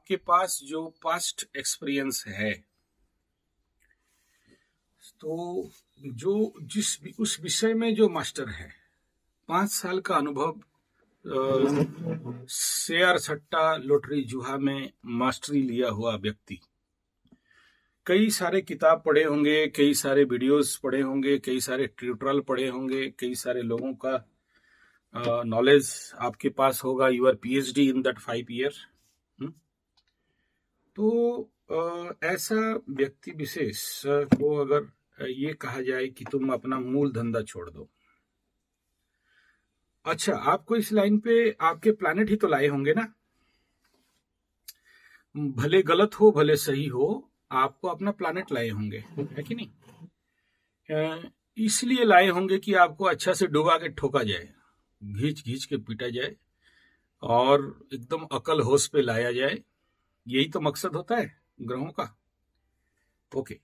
आपके पास जो past experience है, तो जो उस विषय में जो मास्टर है, 5 साल का अनुभव, शेयर सट्टा लॉटरी जुआ में मास्टरी लिया हुआ व्यक्ति, कई सारे किताब पढ़े होंगे, कई सारे वीडियोस पढ़े होंगे, कई सारे ट्यूटोरियल पढ़े होंगे, कई सारे लोगों का नॉलेज आपके पास होगा। Your PhD in that 5 year. तो ऐसा व्यक्ति विशेष को अगर ये कहा जाए कि तुम अपना मूल धंधा छोड़ दो, अच्छा, आपको इस लाइन पे आपके प्लैनेट ही तो लाए होंगे ना, भले गलत हो भले सही हो, आपको अपना प्लैनेट लाए होंगे, है कि नहीं? इसलिए लाए होंगे कि आपको अच्छा से डुबा के ठोका जाए, घींच घींच के पीटा जाए और एकदम अकल होश पे लाया जाए। यही तो मकसद होता है ग्रहों का। ओके,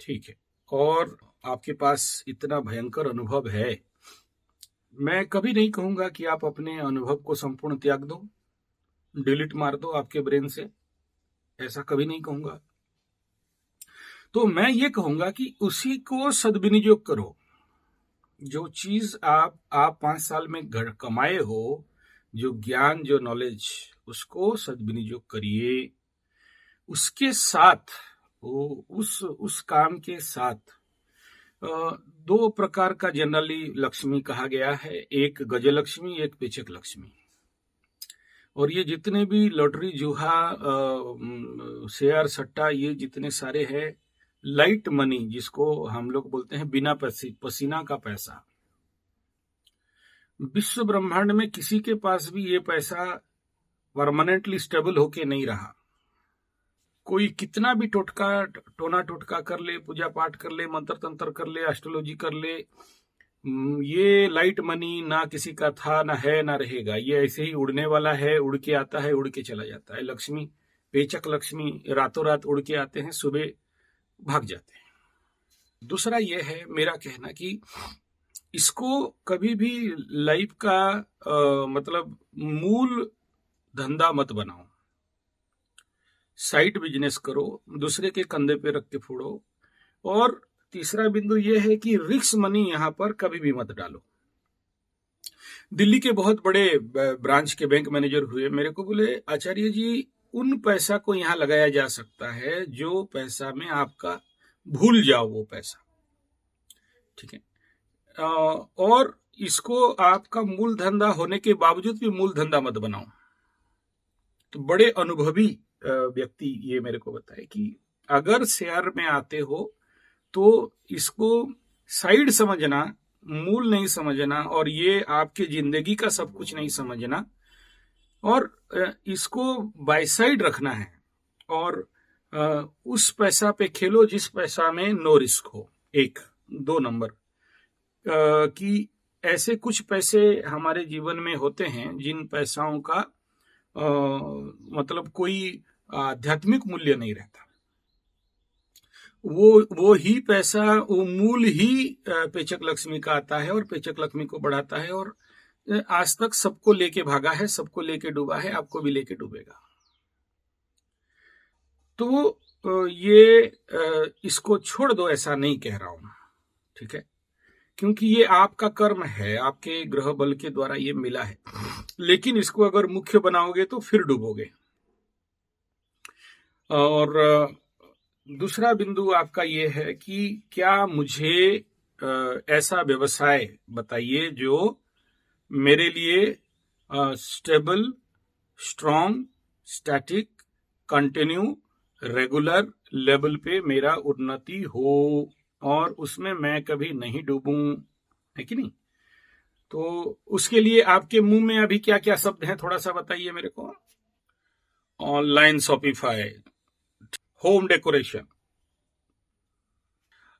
ठीक है। और आपके पास इतना भयंकर अनुभव है, मैं कभी नहीं कहूंगा कि आप अपने अनुभव को संपूर्ण त्याग दो, डिलीट मार दो आपके ब्रेन से, ऐसा कभी नहीं कहूंगा। तो मैं ये कहूंगा कि उसी को सद्विनियोग करो। जो चीज आप 5 साल में कमाए हो, जो ज्ञान, जो नॉलेज, उसको सद्विनियोग करिए। उसके साथ उस काम के साथ 2 प्रकार का जनरली लक्ष्मी कहा गया है, एक गजलक्ष्मी, एक पेचक लक्ष्मी। और ये जितने भी लॉटरी जुहा, शेयर सट्टा, ये जितने सारे हैं, लाइट मनी जिसको हम लोग बोलते हैं, बिना पसीना का पैसा। विश्व ब्रह्मांड में किसी के पास भी ये पैसा परमानेंटली स्टेबल होके नहीं रहा। कोई कितना भी टोना टोटका कर ले, पूजा पाठ कर ले, मंत्र तंत्र कर ले, एस्ट्रोलॉजी कर ले, ये लाइट मनी ना किसी का था, ना है, ना रहेगा। ये ऐसे ही उड़ने वाला है, उड़ के आता है, उड़ के चला जाता है। लक्ष्मी, पेचक लक्ष्मी रातों रात उड़ के आते हैं, सुबह भाग जाते हैं। दूसरा ये है मेरा कहना कि इसको कभी भी लाइफ का मतलब मूल धंधा मत बनाओ। साइड बिजनेस करो, दूसरे के कंधे पे रख के फोड़ो। और तीसरा बिंदु यह है कि रिस्क मनी यहां पर कभी भी मत डालो। दिल्ली के बहुत बड़े ब्रांच के बैंक मैनेजर हुए, मेरे को बोले, आचार्य जी, उन पैसा को यहां लगाया जा सकता है जो पैसा में आपका भूल जाओ वो पैसा, ठीक है, और इसको आपका मूल धंधा होने के बावजूद भी मूल धंधा मत बनाओ। तो बड़े अनुभवी व्यक्ति ये मेरे को बताए कि अगर शेयर में आते हो तो इसको साइड समझना, मूल नहीं समझना, और ये आपकी जिंदगी का सब कुछ नहीं समझना, और इसको बाय साइड रखना है। और उस पैसा पे खेलो जिस पैसा में नो रिस्क हो। 2 नंबर कि ऐसे कुछ पैसे हमारे जीवन में होते हैं जिन पैसाओं का मतलब कोई आध्यात्मिक मूल्य नहीं रहता। वो ही पैसा, वो मूल ही पेचक लक्ष्मी का आता है और पेचक लक्ष्मी को बढ़ाता है, और आज तक सबको लेके भागा है, सबको लेके डूबा है, आपको भी लेके डूबेगा। तो ये इसको छोड़ दो, ऐसा नहीं कह रहा हूं, ठीक है, क्योंकि ये आपका कर्म है, आपके ग्रह बल के द्वारा ये मिला है। लेकिन इसको अगर मुख्य बनाओगे तो फिर डूबोगे। और दूसरा बिंदु आपका ये है कि क्या मुझे ऐसा व्यवसाय बताइए जो मेरे लिए stable, strong, static, continue, regular level पे मेरा उन्नति हो और उसमें मैं कभी नहीं डूबूं, है कि नहीं? तो उसके लिए आपके मुंह में अभी क्या क्या शब्द हैं, थोड़ा सा बताइए मेरे को। Online Shopify, home decoration,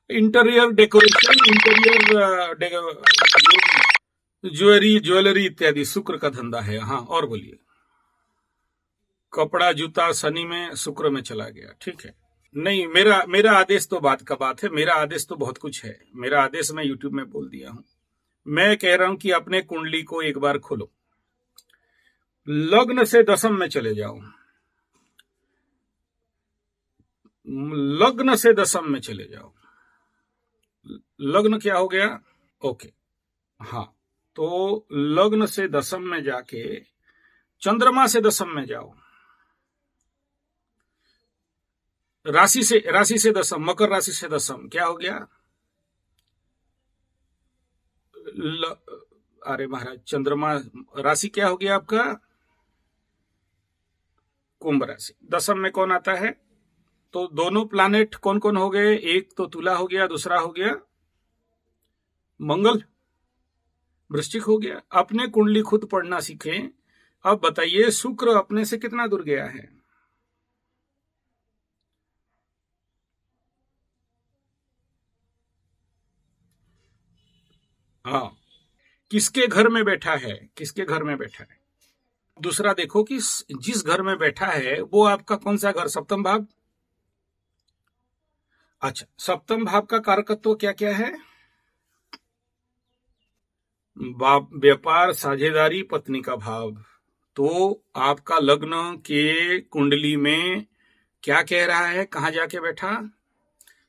interior decoration, interior jewellery इत्यादि, शुक्र का धंधा है। हाँ, और बोलिए। कपड़ा जूता शनि में, शुक्र में चला गया, ठीक है। नहीं, मेरा आदेश तो बात का बात है, मेरा आदेश तो बहुत कुछ है। मेरा आदेश मैं यूट्यूब में बोल दिया हूं। मैं कह रहा हूं कि अपने कुंडली को एक बार खोलो, लग्न से दशम में चले जाओ, लग्न से दशम में चले जाओ। लग्न क्या हो गया? ओके, हाँ, तो लग्न से दशम में जाके चंद्रमा से दशम में जाओ। राशि से दशम, मकर राशि से दशम क्या हो गया? अरे महाराज, चंद्रमा राशि क्या हो गया आपका? कुंभ राशि। दशम में कौन आता है? तो दोनों प्लैनेट कौन कौन हो गए? एक तो तुला हो गया, दूसरा हो गया मंगल, वृश्चिक हो गया। अपने कुंडली खुद पढ़ना सीखें। अब बताइए, शुक्र अपने से कितना दूर गया है? हाँ, किसके घर में बैठा है? किसके घर में बैठा है? दूसरा देखो कि जिस घर में बैठा है वो आपका कौन सा घर? सप्तम भाव। अच्छा, सप्तम भाव का कारकत्व क्या क्या है? व्यापार, साझेदारी, पत्नी का भाव। तो आपका लग्न के कुंडली में क्या कह रहा है? कहां जाके बैठा?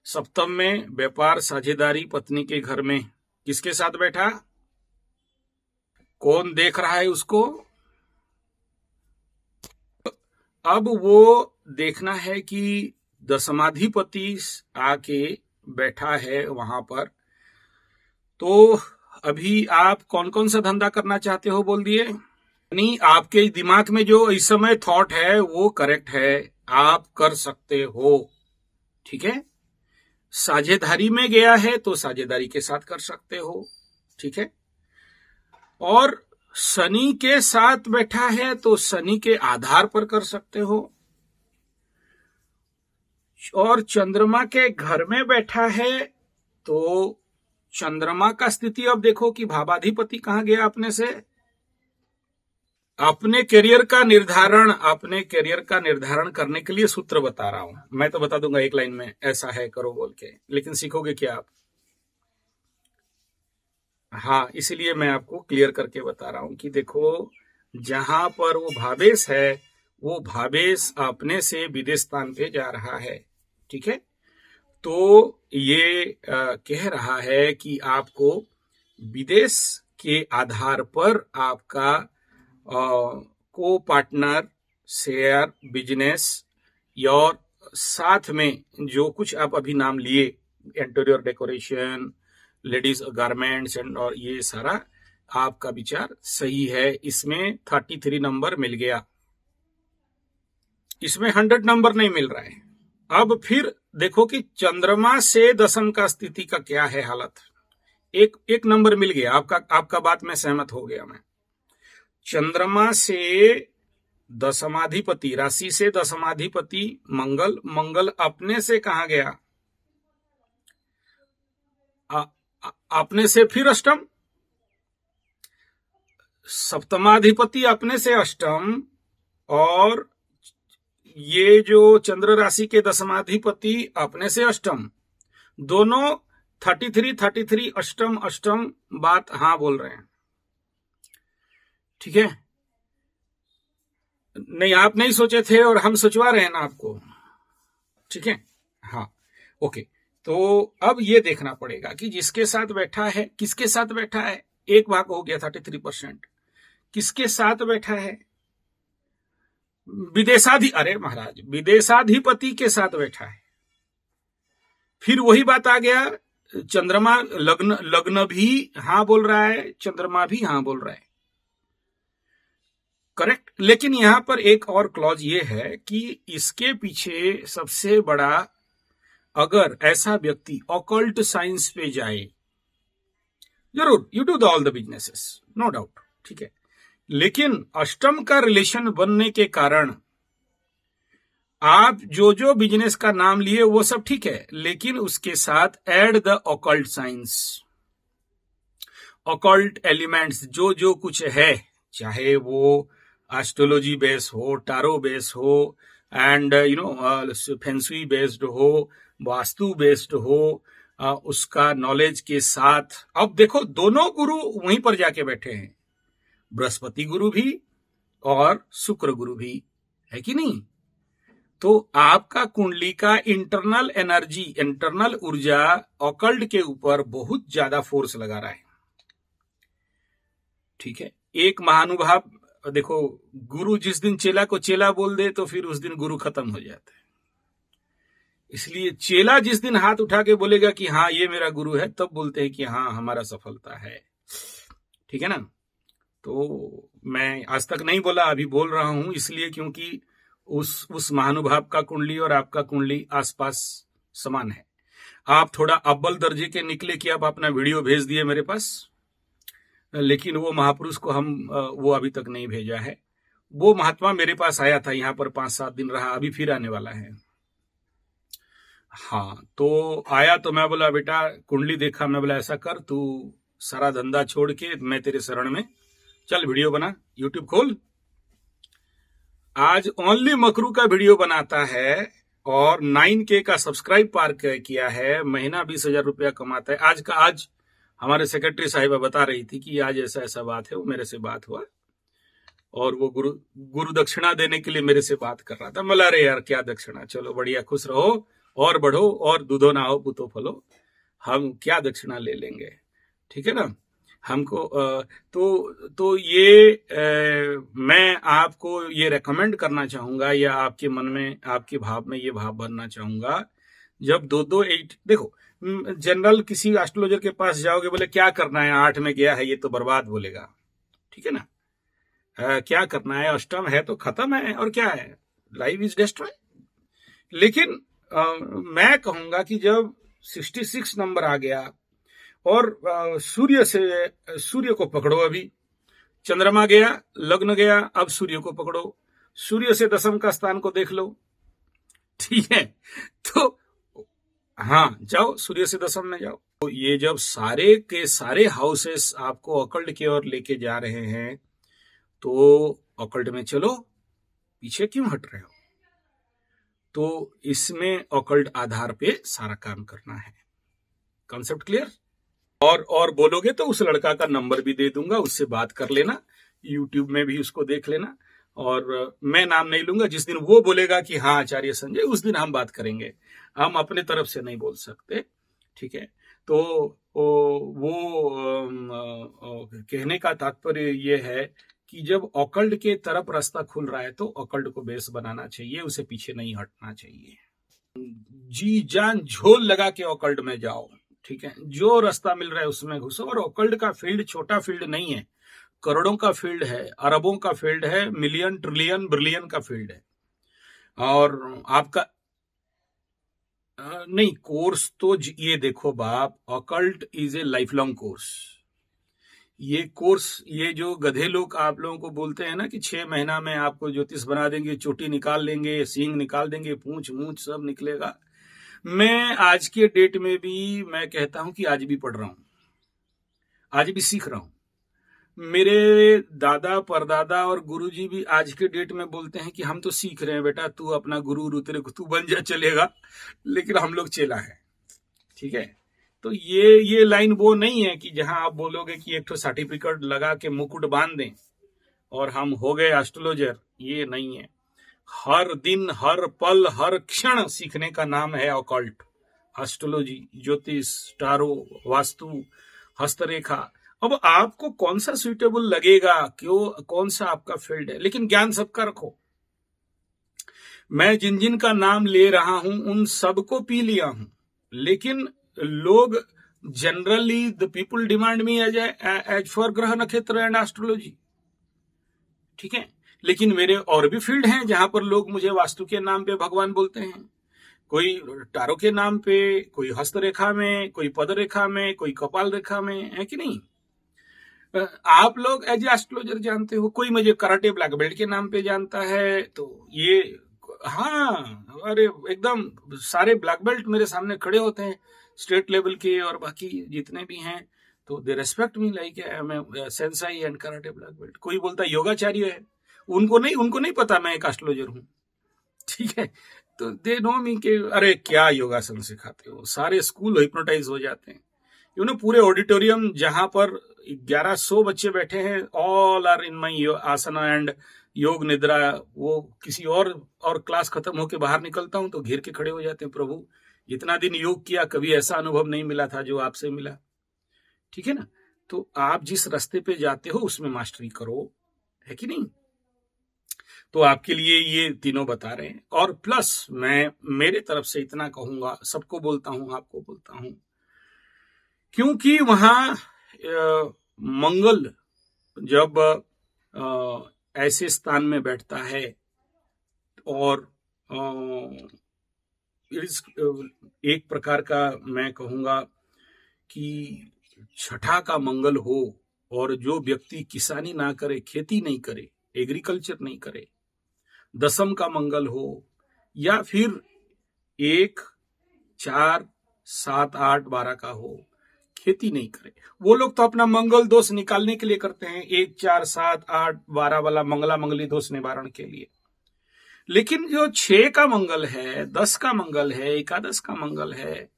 सप्तम में, व्यापार, साझेदारी, पत्नी के घर में। किसके साथ बैठा? कौन देख रहा है उसको? अब वो देखना है कि दशमाधिपति आके बैठा है वहां पर। तो अभी आप कौन कौन सा धंधा करना चाहते हो बोल दिए? नहीं, आपके दिमाग में जो इस समय थॉट है वो करेक्ट है, आप कर सकते हो, ठीक है। साझेदारी में गया है तो साझेदारी के साथ कर सकते हो, ठीक है। और शनि के साथ बैठा है तो शनि के आधार पर कर सकते हो। और चंद्रमा के घर में बैठा है तो चंद्रमा का स्थिति अब देखो कि भावाधिपति कहां गया अपने से। अपने करियर का निर्धारण करने के लिए सूत्र बता रहा हूं। मैं तो बता दूंगा एक लाइन में, ऐसा है करो बोल के, लेकिन सीखोगे क्या आप? हाँ, इसीलिए मैं आपको क्लियर करके बता रहा हूं कि देखो, जहां पर वो भावेश है, वो भावेश अपने से विदेश स्थान पे जा रहा है, ठीक है। तो ये कह रहा है कि आपको विदेश के आधार पर आपका को पार्टनर, शेयर, बिजनेस और साथ में जो कुछ आप अभी नाम लिए, interior decoration, ladies garments and और ये सारा आपका विचार सही है। इसमें 33 नंबर मिल गया, इसमें 100 नंबर नहीं मिल रहा है। अब फिर देखो कि चंद्रमा से दशम का स्थिति का क्या है हालत। एक नंबर मिल गया आपका बात में सहमत हो गया मैं। चंद्रमा से दशमाधिपति, राशि से दशमाधिपति मंगल अपने से कहां गया? अपने से फिर अष्टम। सप्तमाधिपति अपने से अष्टम, और ये जो चंद्र राशि के दशमाधिपति अपने से अष्टम, दोनों 33 अष्टम अष्टम बात हाँ बोल रहे हैं, ठीक है। नहीं, आप नहीं सोचे थे और हम सोचवा रहे हैं ना आपको, ठीक है। हाँ, ओके। तो अब ये देखना पड़ेगा कि जिसके साथ बैठा है, किसके साथ बैठा है। एक भाग हो गया 33%। किसके साथ बैठा है? अरे महाराज, विदेशाधिपति के साथ बैठा है। फिर वही बात आ गया, चंद्रमा लग्न भी हाँ बोल रहा है, चंद्रमा भी हाँ बोल रहा है, करेक्ट। लेकिन यहां पर एक और क्लॉज ये है कि इसके पीछे सबसे बड़ा, अगर ऐसा व्यक्ति ऑकल्ट साइंस पे जाए, जरूर you do all the businesses, no doubt, ठीक है। लेकिन अष्टम का रिलेशन बनने के कारण आप जो बिजनेस का नाम लिए वो सब ठीक है, लेकिन उसके साथ add the occult science, occult elements, जो कुछ है, चाहे वो एस्ट्रोलॉजी बेस्ड हो, टारो बेस्ड हो, एंड फेंसुई बेस्ड हो, वास्तु बेस्ड हो, उसका नॉलेज के साथ। अब देखो, दोनों गुरु वहीं पर जाके बैठे हैं, बृहस्पति गुरु भी और शुक्र गुरु भी, है कि नहीं। तो आपका कुंडली का इंटरनल एनर्जी, इंटरनल ऊर्जा ऑकल्ट के ऊपर बहुत ज्यादा फोर्स लगा रहा है। ठीक है, एक महानुभाव देखो, गुरु जिस दिन चेला को चेला बोल दे तो फिर उस दिन गुरु खत्म हो जाता है। इसलिए चेला जिस दिन हाथ उठा के बोलेगा कि हाँ ये मेरा गुरु है, तब बोलते हैं कि हाँ हमारा सफलता है। ठीक है ना। तो मैं आज तक नहीं बोला, अभी बोल रहा हूं इसलिए क्योंकि उस महानुभाव का कुंडली और आपका कुंडली आसपास समान है। आप थोड़ा अव्वल दर्जे के निकले कि आप अपना वीडियो भेज दिए मेरे पास, लेकिन वो महापुरुष को वो अभी तक नहीं भेजा है। वो महात्मा मेरे पास आया था, यहाँ पर 5-7 दिन रहा, अभी फिर आने वाला है। हाँ, तो आया तो मैं बोला बेटा कुंडली देखा, मैं बोला ऐसा कर, तू सारा धंधा छोड़ के मैं तेरे शरण में, चल वीडियो बना, यूट्यूब खोल। आज ओनली मकरू का वीडियो बनाता है और 9K का सब्सक्राइब पार किया है, महीना 20,000 रुपया कमाता है। आज हमारे सेक्रेटरी साहिबा बता रही थी कि आज ऐसा ऐसा बात है, वो मेरे से बात हुआ और वो गुरु दक्षिणा देने के लिए मेरे से बात कर रहा था। मला रे यार क्या दक्षिणा, चलो बढ़िया, खुश रहो और बढ़ो और दूधो ना हो पुतो फलो, हम क्या दक्षिणा ले लेंगे। ठीक है ना। हमको तो ये मैं आपको ये रेकमेंड करना चाहूंगा, या आपके मन में, आपके भाव में ये भाव भरना चाहूंगा, जब 2-2-8 देखो, जनरल किसी एस्ट्रोलॉजर के पास जाओगे, बोले क्या करना है, 8 में गया है ये तो बर्बाद बोलेगा। ठीक है ना। क्या करना है, अष्टम है तो खत्म है, और क्या है, लाइफ इज डिस्ट्रॉय। लेकिन मैं कहूंगा कि जब 66 नंबर आ गया और सूर्य को पकड़ो, अभी चंद्रमा गया, लग्न गया, अब सूर्य को पकड़ो, सूर्य से दशम का स्थान को देख लो। ठीक है, तो हाँ जाओ, सूर्य से दशम में जाओ। तो ये जब सारे के सारे हाउसेस आपको ऑकल्ट की ओर लेके जा रहे हैं, तो ऑकल्ट में चलो, पीछे क्यों हट रहे हो। तो इसमें ऑकल्ट आधार पे सारा काम करना है। Concept clear. और बोलोगे तो उस लड़का का नंबर भी दे दूंगा, उससे बात कर लेना, यूट्यूब में भी उसको देख लेना, और मैं नाम नहीं लूंगा। जिस दिन वो बोलेगा कि हाँ आचार्य संजय, उस दिन हम बात करेंगे, हम अपने तरफ से नहीं बोल सकते। ठीक है। तो वो कहने का तात्पर्य ये है कि जब ऑकल्ट के तरफ रास्ता खुल रहा है तो ऑकल्ट को बेस बनाना चाहिए, उसे पीछे नहीं हटना चाहिए। जी जान झोल लगा के ऑकल्ट में जाओ। ठीक है, जो रास्ता मिल रहा है उसमें घुसो। और ऑकल्ट का फील्ड छोटा फील्ड नहीं है, करोड़ों का फील्ड है, अरबों का फील्ड है, मिलियन ट्रिलियन ब्रिलियन का फील्ड है। और आपका नहीं, कोर्स तो ये देखो बाप, occult is a life long course. ये कोर्स, ये जो गधे लोग आप लोगों को बोलते हैं ना कि 6 महीना में आपको ज्योतिष बना देंगे, चोटी निकाल लेंगे, सींग निकाल देंगे, पूंछ मूछ सब निकलेगा। मैं आज के डेट में भी मैं कहता हूं कि आज भी पढ़ रहा हूं, आज भी सीख रहा हूं। मेरे दादा परदादा और गुरुजी भी आज के डेट में बोलते हैं कि हम तो सीख रहे हैं बेटा, तू अपना गुरु तेरे को तू बन जा चलेगा, लेकिन हम लोग चेला है। ठीक है। तो ये लाइन वो नहीं है कि जहां आप बोलोगे कि एक तो सर्टिफिकेट लगा के मुकुट बांध दें और हम हो गए एस्ट्रोलॉजर, ये नहीं है। हर दिन, हर पल, हर क्षण सीखने का नाम है ऑकल्ट, एस्ट्रोलॉजी, ज्योतिष, टारो, वास्तु, हस्तरेखा। अब आपको कौन सा सुइटेबल लगेगा, क्यों, कौन सा आपका फील्ड है, लेकिन ज्ञान सबका रखो। मैं जिन जिन का नाम ले रहा हूं उन सबको पी लिया हूं, लेकिन लोग generally the people demand me as for ग्रह नक्षत्र एंड एस्ट्रोलॉजी। ठीक है, लेकिन मेरे और भी फील्ड हैं जहां पर लोग मुझे वास्तु के नाम पे भगवान बोलते हैं, कोई टारो के नाम पे, कोई हस्तरेखा में, कोई पद रेखा में, कोई कपाल रेखा में, है कि नहीं। आप लोग एज एस्ट्रोलॉजर जानते हो, कोई मुझे कराटे ब्लैक बेल्ट के नाम पे जानता है। तो ये हाँ, अरे एकदम सारे ब्लैक बेल्ट मेरे सामने खड़े होते हैं, स्टेट लेवल के और बाकी जितने भी हैं, तो दे रेस्पेक्ट मी लाइक मैं Sensei and karate black belt. कोई बोलता है योगाचार्य है, उनको नहीं पता मैं एक एस्ट्रोलॉजर हूं। ठीक है, तो दे नो मी के अरे क्या योगासन सिखाते हो, सारे स्कूल हिप्नोटाइज हो जाते हैं। पूरे ऑडिटोरियम जहां पर 1100 बच्चे बैठे हैं, all are in my asana and yoga nidra, वो किसी और क्लास खत्म होके बाहर निकलता हूं तो घेर के खड़े हो जाते हैं, प्रभु इतना दिन योग किया, कभी ऐसा अनुभव नहीं मिला था जो आपसे मिला। ठीक है ना? तो आप जिस रास्ते पे जाते हो उसमें मास्टरी करो, है कि नहीं? तो आपके लिए ये तीनों बता रहे हैं। और प्लस मैं मेरे तरफ से इतना कहूंगा, सबको बोलता हूं, आपको बोलता हूं, क्योंकि वहां मंगल जब ऐसे स्थान में बैठता है और एक प्रकार का मैं कहूंगा कि छठा का मंगल हो, और जो व्यक्ति किसानी ना करे, खेती नहीं करे, एग्रीकल्चर नहीं करे, दसम का मंगल हो, या फिर 1, 4, 7, 8, 12 का हो, खेती नहीं करे, वो लोग तो अपना मंगल दोष निकालने के लिए करते हैं, 1, 4, 7, 8, 12 वाला मंगला मंगली दोष निवारण के लिए। लेकिन जो 6 का मंगल है, 10 का मंगल है, एकादश का मंगल है,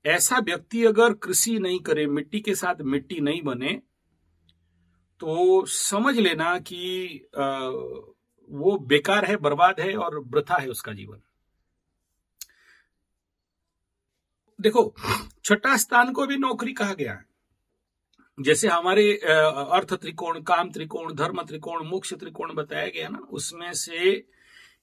ऐसा व्यक्ति अगर कृषि नहीं करे, मिट्टी के साथ मिट्टी नहीं बने, तो समझ लेना कि वो बेकार है, बर्बाद है और वृथा है उसका जीवन। देखो, छठा स्थान को भी नौकरी कहा गया है। जैसे हमारे अर्थ त्रिकोण, काम त्रिकोण, धर्म त्रिकोण, मोक्ष त्रिकोण बताया गया ना, उसमें से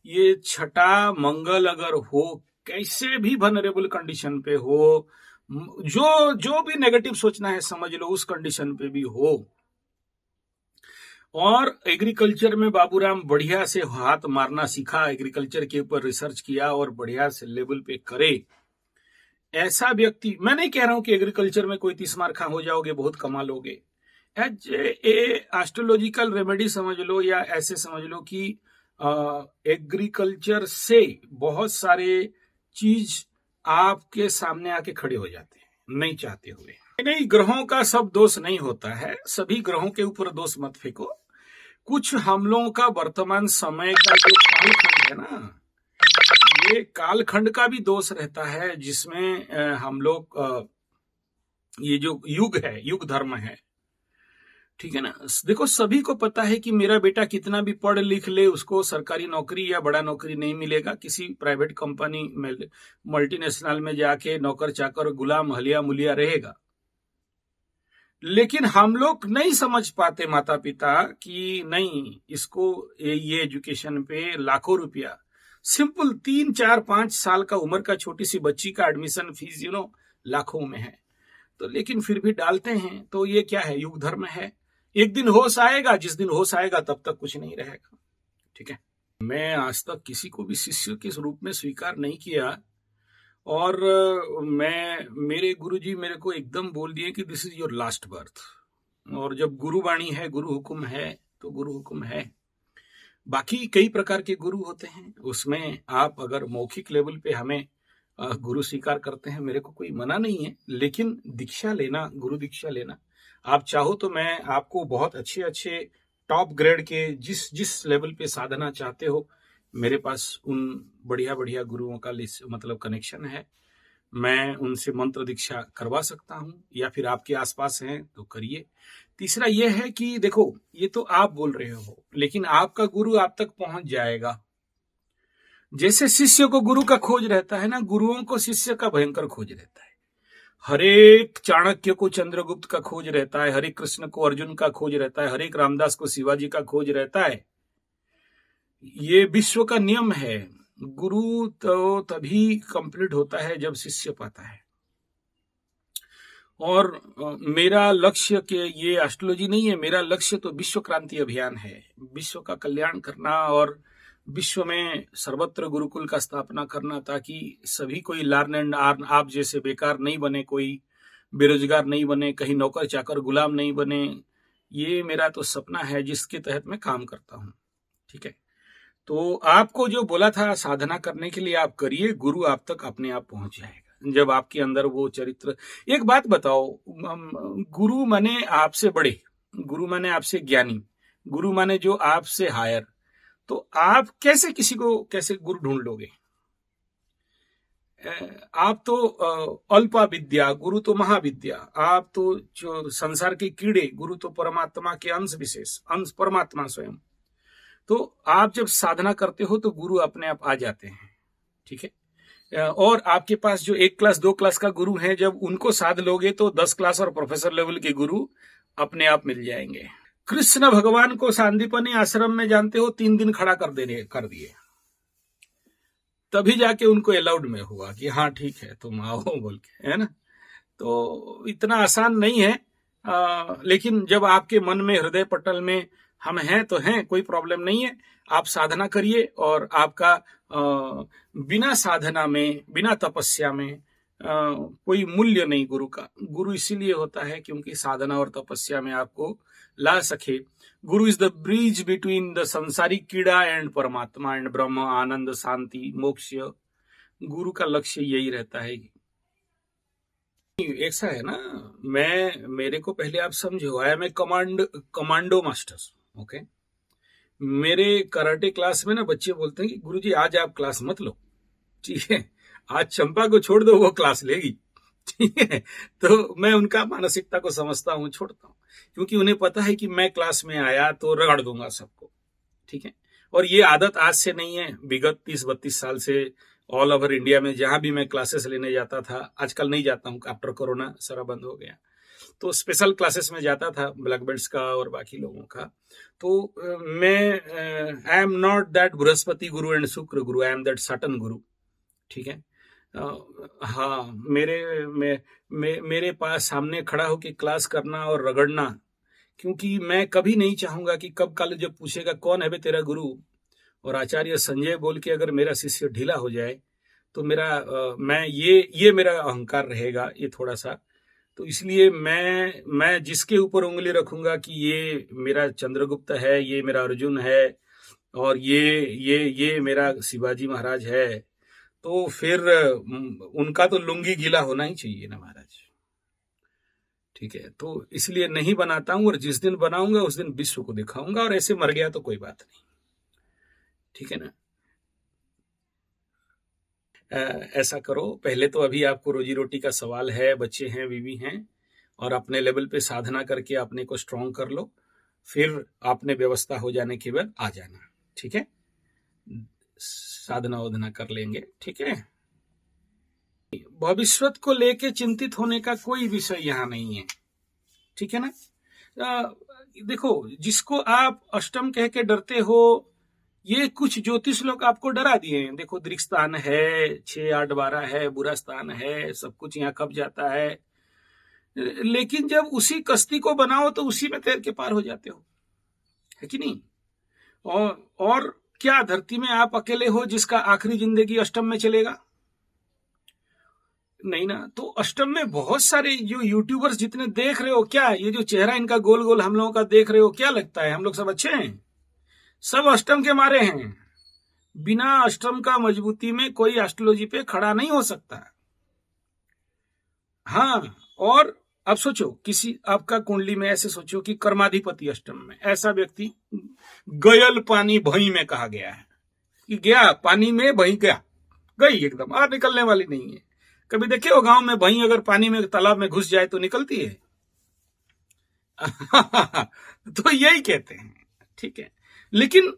ये छठा मंगल अगर हो, कैसे भी वनरेबल कंडीशन पे हो, जो भी नेगेटिव सोचना है समझ लो, उस कंडीशन पे भी हो, और एग्रीकल्चर में बाबूराम बढ़िया से हाथ मारना सीखा, एग्रीकल्चर के ऊपर रिसर्च किया और बढ़िया से लेवल पे करे, ऐसा व्यक्ति, मैं नहीं कह रहा हूं कि एग्रीकल्चर में कोई 30 मार खा हो जाओगे, बहुत कमा लोगे, एज ए एस्ट्रोलॉजिकल रेमेडी समझ लो, या ऐसे समझ लो कि एग्रीकल्चर से बहुत सारे चीज आपके सामने आके खड़े हो जाते हैं, नहीं चाहते हुए। नहीं, ग्रहों का सब दोष नहीं होता है, सभी ग्रहों के ऊपर दोष मत फेंको। कुछ हम लोगों का वर्तमान समय का जो कालखंड है ना, ये कालखंड का भी दोष रहता है, जिसमें हम लोग ये जो युग है, युग धर्म है, ठीक है ना। देखो, सभी को पता है कि मेरा बेटा कितना भी पढ़ लिख ले, उसको सरकारी नौकरी या बड़ा नौकरी नहीं मिलेगा, किसी प्राइवेट कंपनी में, मल्टीनेशनल में जाके नौकर चाकर, गुलाम, हलिया मुलिया रहेगा। लेकिन हम लोग नहीं समझ पाते, माता पिता, कि नहीं, इसको ये एजुकेशन पे लाखों रुपया, सिंपल 3, 4, 5 साल का उम्र का छोटी सी बच्ची का एडमिशन फीस लाखों में है, तो लेकिन फिर भी डालते हैं। तो ये क्या है? युग धर्म है। एक दिन होश आएगा, जिस दिन होश आएगा तब तक कुछ नहीं रहेगा। ठीक है, मैं आज तक किसी को भी शिष्य के रूप में स्वीकार नहीं किया, और मेरे गुरुजी मेरे को एकदम बोल दिए कि this is your last birth, और जब गुरुवाणी है, गुरु हुक्म है, तो गुरु हुक्म है। बाकी कई प्रकार के गुरु होते हैं, उसमें आप अगर मौखिक लेवल पे हमें गुरु स्वीकार करते हैं, मेरे को कोई मना नहीं है, लेकिन दीक्षा लेना, गुरु दीक्षा लेना, आप चाहो तो मैं आपको बहुत अच्छे अच्छे टॉप ग्रेड के जिस लेवल पे साधना चाहते हो, मेरे पास उन बढ़िया बढ़िया गुरुओं का लिस्ट, मतलब कनेक्शन है, मैं उनसे मंत्र दीक्षा करवा सकता हूं, या फिर आपके आसपास हैं तो करिए। तीसरा यह है कि देखो, ये तो आप बोल रहे हो, लेकिन आपका गुरु आप तक पहुंच जाएगा। जैसे शिष्य को गुरु का खोज रहता है ना, गुरुओं को शिष्य का भयंकर खोज रहता है। हरेक चाणक्य को चंद्रगुप्त का खोज रहता है, हरे कृष्ण को अर्जुन का खोज रहता है, हरेक रामदास को शिवाजी का खोज रहता है। ये विश्व का नियम है। गुरु तो तभी कंप्लीट होता है जब शिष्य पाता है। और मेरा लक्ष्य के ये एस्ट्रोलॉजी नहीं है, मेरा लक्ष्य तो विश्व क्रांति अभियान है, विश्व का कल्याण करना, और विश्व में सर्वत्र गुरुकुल का स्थापना करना, ताकि सभी कोई लर्न एंड अर्न आप जैसे बेकार नहीं बने, कोई बेरोजगार नहीं बने, कहीं नौकर चाकर गुलाम नहीं बने। ये मेरा तो सपना है, जिसके तहत मैं काम करता हूँ। ठीक है, तो आपको जो बोला था साधना करने के लिए, आप करिए, गुरु आप तक अपने आप पहुंच जाएगा जब आपके अंदर वो चरित्र। एक बात बताओ, गुरु माने आपसे बड़े, गुरु माने आपसे ज्ञानी, गुरु माने जो आपसे हायर, तो आप कैसे किसी को कैसे गुरु ढूंढ लोगे? आप तो अल्पा विद्या, गुरु तो महाविद्या, आप तो जो संसार के कीड़े, गुरु तो परमात्मा के अंश विशेष, अंश परमात्मा स्वयं। तो आप जब साधना करते हो तो गुरु अपने आप आ जाते हैं, ठीक है। और आपके पास जो 1 क्लास 2 क्लास का गुरु है, जब उनको साध लोगे तो 10 क्लास और प्रोफेसर लेवल के गुरु अपने आप मिल जाएंगे। कृष्ण भगवान को सांदीपनी आश्रम में जानते हो 3 दिन खड़ा कर दिए, तभी जाके उनको अलाउड में हुआ कि हाँ ठीक है तुम आओ बोल के, है ना। तो इतना आसान नहीं है, लेकिन जब आपके मन में, हृदय पटल में हम हैं तो हैं, कोई प्रॉब्लम नहीं है। आप साधना करिए और आपका बिना साधना में, बिना तपस्या में कोई मूल्य नहीं गुरु का। गुरु इसीलिए होता है क्योंकि साधना और तपस्या में आपको ला सके। गुरु is the bridge between the संसारिक कीड़ा एंड परमात्मा एंड ब्रह्म, आनंद, शांति, मोक्ष। गुरु का लक्ष्य यही रहता है। ऐसा है ना, मेरे को पहले आप समझो, I am a commando master, okay. मेरे कराटे क्लास में ना बच्चे बोलते हैं कि गुरुजी आज आप क्लास मत लो, ठीक है, आज चंपा को छोड़ दो, वो क्लास लेगी, ठीक है। तो मैं उनका मानसिकता को समझता हूँ, छोड़ता हूँ, क्योंकि उन्हें पता है कि मैं क्लास में आया तो रगड़ दूंगा सबको, ठीक है। और ये आदत आज से नहीं है, विगत 30-32 साल से ऑल ओवर इंडिया में जहां भी मैं क्लासेस लेने जाता था, आजकल नहीं जाता हूँ, आफ्टर कोरोना सारा बंद हो गया, तो स्पेशल क्लासेस में जाता था ब्लैक बेल्ट्स का और बाकी लोगों का। तो मैं I am not that Brihaspati Guru and शुक्र गुरु, आई एम दैट सटन गुरु, ठीक है। हाँ, मेरे पास सामने खड़ा होकर क्लास करना और रगड़ना, क्योंकि मैं कभी नहीं चाहूंगा कि कब कल जब पूछेगा कौन है बे तेरा गुरु, और आचार्य संजय बोल के अगर मेरा शिष्य ढीला हो जाए तो मैं ये मेरा अहंकार रहेगा, ये थोड़ा सा। तो इसलिए मैं जिसके ऊपर उंगली रखूंगा कि ये मेरा चंद्रगुप्त है, ये मेरा अर्जुन है, और ये मेरा शिवाजी महाराज है, तो फिर उनका तो लुंगी गीला होना ही चाहिए ना महाराज, ठीक है। तो इसलिए नहीं बनाता हूं, और जिस दिन बनाऊंगा उस दिन विश्व को दिखाऊंगा, और ऐसे मर गया तो कोई बात नहीं, ठीक है ना। ऐसा करो, पहले तो अभी आपको रोजी रोटी का सवाल है, बच्चे हैं, बीवी हैं, और अपने लेवल पे साधना करके अपने को स्ट्रांग कर लो, फिर आपने व्यवस्था हो जाने के बाद आ जाना, ठीक है। साधना वोधना कर लेंगे, ठीक है। भविष्यत को लेके चिंतित होने का कोई विषय यहाँ नहीं है, ठीक है ना। देखो, जिसको आप अष्टम कह के डरते हो, ये कुछ ज्योतिष लोग आपको डरा दिए हैं। देखो, दृक स्थान है, 6, 8, 12 है, बुरा स्थान है, सब कुछ यहाँ कब जाता है, लेकिन जब उसी कश्ती को बनाओ तो उसी में तैर के पार हो जाते हो, है कि नहीं। और क्या धरती में आप अकेले हो जिसका आखिरी जिंदगी अष्टम में चलेगा? नहीं ना। तो अष्टम में बहुत सारे जो यूट्यूबर्स जितने देख रहे हो, क्या ये जो चेहरा इनका गोल गोल हम लोगों का देख रहे हो, क्या लगता है हम लोग सब अच्छे हैं? सब अष्टम के मारे हैं। बिना अष्टम का मजबूती में कोई एस्ट्रोलॉजी पे खड़ा नहीं हो सकता। हाँ, और अब सोचो, किसी आपका कुंडली में ऐसे सोचो कि कर्माधिपति अष्टम में, ऐसा व्यक्ति गयल पानी भई में कहा गया है कि गया पानी में, भई गया, गई एकदम, और निकलने वाली नहीं है। कभी देखे हो गांव में भई अगर पानी में, तालाब में घुस जाए तो निकलती है? तो यही कहते हैं, ठीक है। लेकिन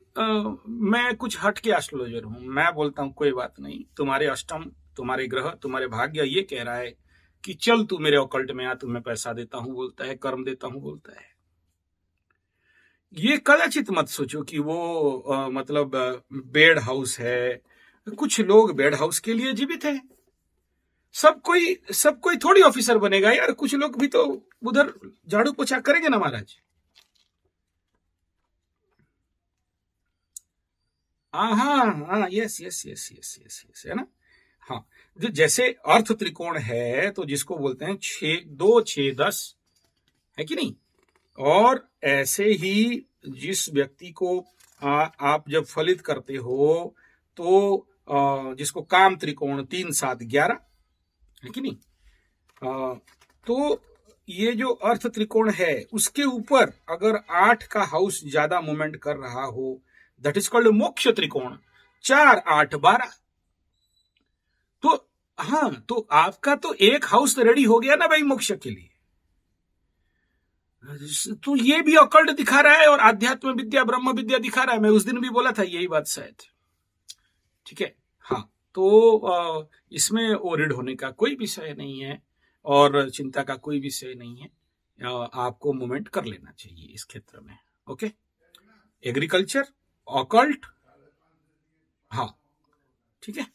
मैं कुछ हट के एस्ट्रोलॉजर हूं, मैं बोलता हूं कोई बात नहीं, तुम्हारे अष्टम, तुम्हारे ग्रह, तुम्हारे भाग्य ये कह रहा है कि चल तू मेरे ऑकल्ट में आ, तुम्हें पैसा देता हूं बोलता है, कर्म देता हूं बोलता है। ये कदाचित मत सोचो कि वो मतलब बेड हाउस है। कुछ लोग बेड हाउस के लिए जीवित है। सब कोई थोड़ी ऑफिसर बनेगा यार, कुछ लोग भी तो उधर झाड़ू पोछा करेंगे ना महाराज। हाँ, yes yes yes yes yes yes, है ना। हाँ, जो जैसे अर्थ त्रिकोण है तो जिसको बोलते हैं 6, 2, 6, 10, है कि नहीं। और ऐसे ही जिस व्यक्ति को आप जब फलित करते हो तो जिसको काम त्रिकोण 3, 7, 11, है कि नहीं। तो ये जो अर्थ त्रिकोण है उसके ऊपर अगर 8 का हाउस ज्यादा मूवमेंट कर रहा हो, दैट इज कॉल्ड मोक्ष त्रिकोण, 4, 8, 12। तो हाँ, तो आपका तो एक हाउस रेडी हो गया ना भाई मोक्ष के लिए। तो ये भी ऑकल्ट दिखा रहा है और आध्यात्म विद्या ब्रह्म विद्या दिखा रहा है। मैं उस दिन भी बोला था यही बात शायद। ठीक है, हाँ। तो इसमें ओरिड होने का कोई विषय नहीं है और चिंता का कोई विषय नहीं है। आपको मूवमेंट कर लेना चाहिए इस क्षेत्र में। ओके, एग्रीकल्चर, ऑकल्ट, हाँ, ठीक है।